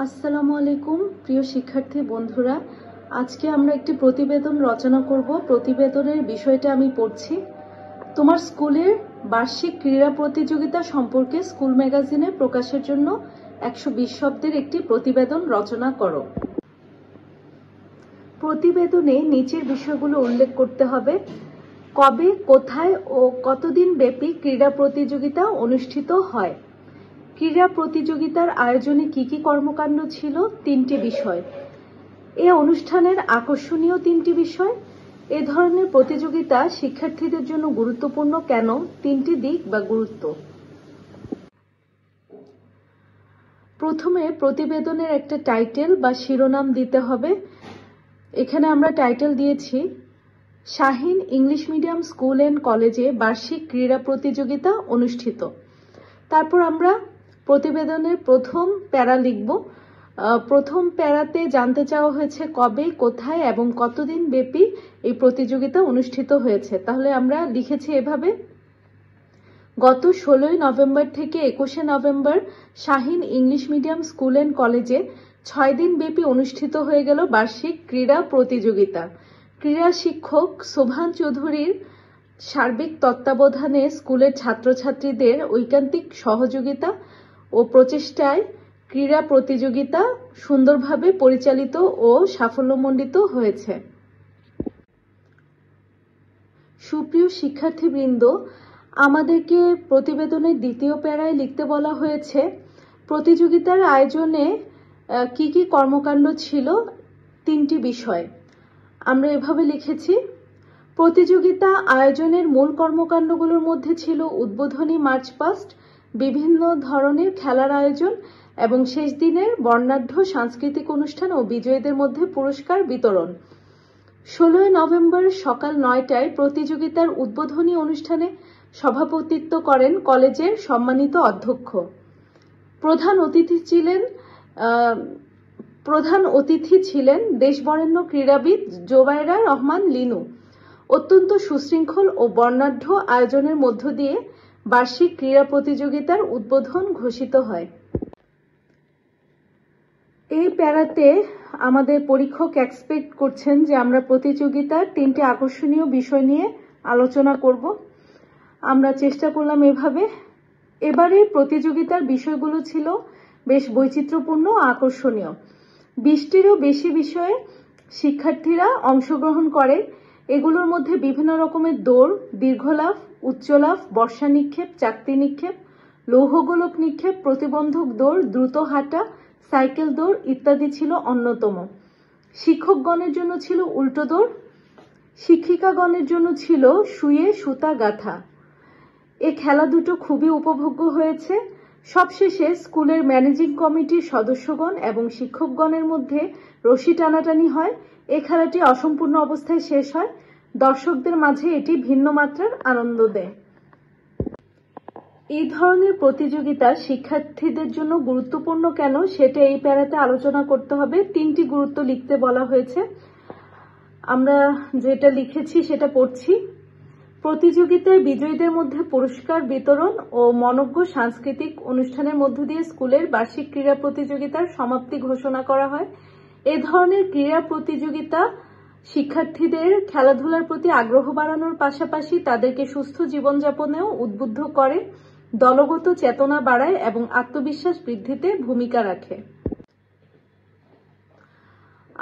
আসসালামু আলাইকুম প্রিয় শিক্ষার্থী বন্ধুরা, আজকে আমরা একটি প্রতিবেদন রচনা করব। প্রতিবেদনের বিষয়টা আমি পড়ছি। তোমার স্কুলের বার্ষিক ক্রীড়া প্রতিযোগিতা সম্পর্কে স্কুল ম্যাগাজিনে প্রকাশের জন্য 120 শব্দের একটি প্রতিবেদন রচনা করো। প্রতিবেদনে নিচের বিষয়গুলো উল্লেখ করতে হবে: কবে, কোথায় ও কতদিন ব্যাপী ক্রীড়া প্রতিযোগিতা অনুষ্ঠিত হয়। ক্রীড়া প্রতিযোগিতার আয়োজনে কি কি কর্মকাণ্ড ছিল, 3টি বিষয়। এ অনুষ্ঠানের আকর্ষণীয় 3টি বিষয়। এ ধরনের প্রতিযোগিতা শিক্ষার্থীদের জন্য গুরুত্বপূর্ণ কেন, 3টি দিক বা গুরুত্ব। প্রথমে প্রতিবেদনের একটা টাইটেল বা শিরোনাম দিতে হবে। এখানে আমরা টাইটেল দিয়েছি Shaheen English medium school and কলেজে বার্ষিক ক্রীড়া প্রতিযোগিতা অনুষ্ঠিত। তারপর আমরা প্রতিবেদনের প্রথম প্যারা লিখব। প্রথম প্যারাতে জানতে চাওয়া হয়েছে কবে, কোথায় এবং কতদিন ব্যাপী এই প্রতিযোগিতা অনুষ্ঠিত হয়েছে। তাহলে আমরা লিখেছি এভাবে: গত 16 নভেম্বর থেকে 21 নভেম্বর Shaheen English medium school and কলেজে 6 দিন ব্যাপী অনুষ্ঠিত হয়ে গেল বার্ষিক ক্রীড়া প্রতিযোগিতা। ক্রীড়া শিক্ষক সোভান চৌধুরীর সার্বিক তত্ত্বাবধানে স্কুলের ছাত্রছাত্রীদের ঐকান্তিক সহযোগিতা ও প্রচেষ্টায় ক্রীড়া প্রতিযোগিতা সুন্দরভাবে পরিচালিত ও সাফল্যমণ্ডিত হয়েছে। সুপ্রিয় শিক্ষার্থীবৃন্দ, আমাদেরকে প্রতিবেদনের দ্বিতীয় প্যারায় লিখতে বলা হয়েছে প্রতিযোগিতার আয়োজনে কি কি কর্মকাণ্ড ছিল, 3টি বিষয়। আমরা এভাবে লিখেছি: প্রতিযোগিতা আয়োজনের মূল কর্মকাণ্ডগুলোর মধ্যে ছিল উদ্বোধনী মার্চ পাস্ট, বিভিন্ন ধরনের খেলার আয়োজন এবং শেষ দিনের বর্ণাঢ্য সাংস্কৃতিক অনুষ্ঠান ও বিজয়ীদের মধ্যে পুরস্কার বিতরণ। 16 নভেম্বর সকাল 9টায় প্রতিযোগিতার উদ্বোধনী অনুষ্ঠানে সভাপতিত্ব করেন কলেজের সম্মানিত অধ্যক্ষ। প্রধান অতিথি ছিলেন দেশবরেণ্য ক্রীড়াবিদ জোবায়েরা রহমান লিনু। অত্যন্ত সুশৃঙ্খল ও বর্ণাঢ্য আয়োজনের মধ্য দিয়ে বার্ষিক ক্রীড়া প্রতিযোগিতার উদ্বোধন ঘোষিত হয়। এই প্যারাতে আমাদের পরীক্ষক এক্সপেক্ট করছেন যে আমরা প্রতিযোগিতার 3টি আকর্ষণীয় বিষয় নিয়ে আলোচনা করব। আমরা চেষ্টা করলাম এভাবে। এবারে প্রতিযোগিতার বিষয়গুলো ছিল বেশ বৈচিত্র্যপূর্ণ ও আকর্ষণীয়। 20টিরও বেশি বিষয়ে শিক্ষার্থীরা অংশগ্রহণ করে। এগুলোর মধ্যে বিভিন্ন রকমের দৌড়, দীর্ঘলাফ, উচ্চলাফ, বর্ষা নিক্ষেপ, চাকতি নিক্ষেপ, লৌহগোলক নিক্ষেপ, প্রতিবন্ধক দৌড়, দ্রুত হাঁটা, সাইকেল দৌড় ইত্যাদি ছিল অন্যতম। শিক্ষকগণের জন্য ছিল উল্টো দৌড়, শিক্ষিকাগণের জন্য ছিল শুয়ে সুতা গাঁথা। এ খেলা দুটো খুবই উপভোগ্য হয়েছে। সবশেষে স্কুলের ম্যানেজিং কমিটির সদস্যগণ এবং শিক্ষকগণের মধ্যে রশি টানাটানি হয়। এ খেলাটি অসম্পূর্ণ অবস্থায় শেষ হয়। দর্শকদের মাঝে এটি ভিন্ন মাত্রার আনন্দ দেয়। এই ধরনের প্রতিযোগিতা শিক্ষার্থীদের জন্য গুরুত্বপূর্ণ কেন, সেটা এই প্যারাতে আলোচনা করতে হবে। 3টি গুরুত্ব লিখতে বলা হয়েছে। আমরা যেটা লিখেছি সেটা পড়ছি। প্রতিযোগিতায় বিজয়ীদের মধ্যে পুরস্কার বিতরণ ও মনোজ্ঞ সাংস্কৃতিক অনুষ্ঠানের মধ্য দিয়ে স্কুলের বার্ষিক ক্রীড়া প্রতিযোগিতার সমাপ্তি ঘোষণা করা হয়। এ ধরনের ক্রীড়া প্রতিযোগিতা শিক্ষার্থীদের খেলাধুলার প্রতি আগ্রহ বাড়ানোর পাশাপাশি তাদেরকে সুস্থ জীবনযাপনেও উদ্বুদ্ধ করে, দলগত চেতনা বাড়ায় এবং আত্মবিশ্বাস বৃদ্ধিতে ভূমিকা রাখে।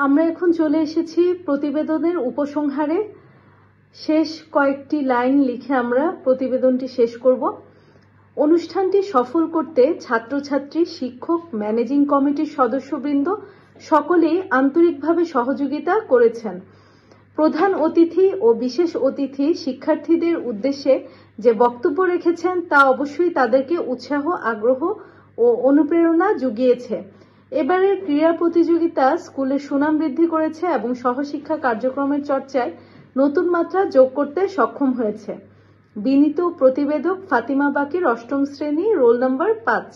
আমরা এখন চলে এসেছি প্রতিবেদনের উপসংহারে। শেষ কয়েকটি লাইন লিখে আমরা প্রতিবেদনটি শেষ করব। অনুষ্ঠানটি সফল করতে ছাত্রছাত্রী, শিক্ষক, ম্যানেজিং কমিটির সদস্যবৃন্দ সকলেই আন্তরিকভাবে সহযোগিতা করেছেন। প্রধান অতিথি ও বিশেষ অতিথি শিক্ষার্থীদের উদ্দেশ্যে যে বক্তব্য রেখেছেন তা অবশ্যই তাদেরকে উৎসাহ, আগ্রহ ও অনুপ্রেরণা জুগিয়েছে। এবারের ক্রীড়া প্রতিযোগিতা স্কুলের সুনাম বৃদ্ধি করেছে এবং সহশিক্ষা কার্যক্রমের চর্চায় নতুন মাত্রা যোগ করতে সক্ষম হয়েছে। বিনীত প্রতিবেদক ফাতিমা বাকির, 8ম শ্রেণী, রোল নম্বর 5।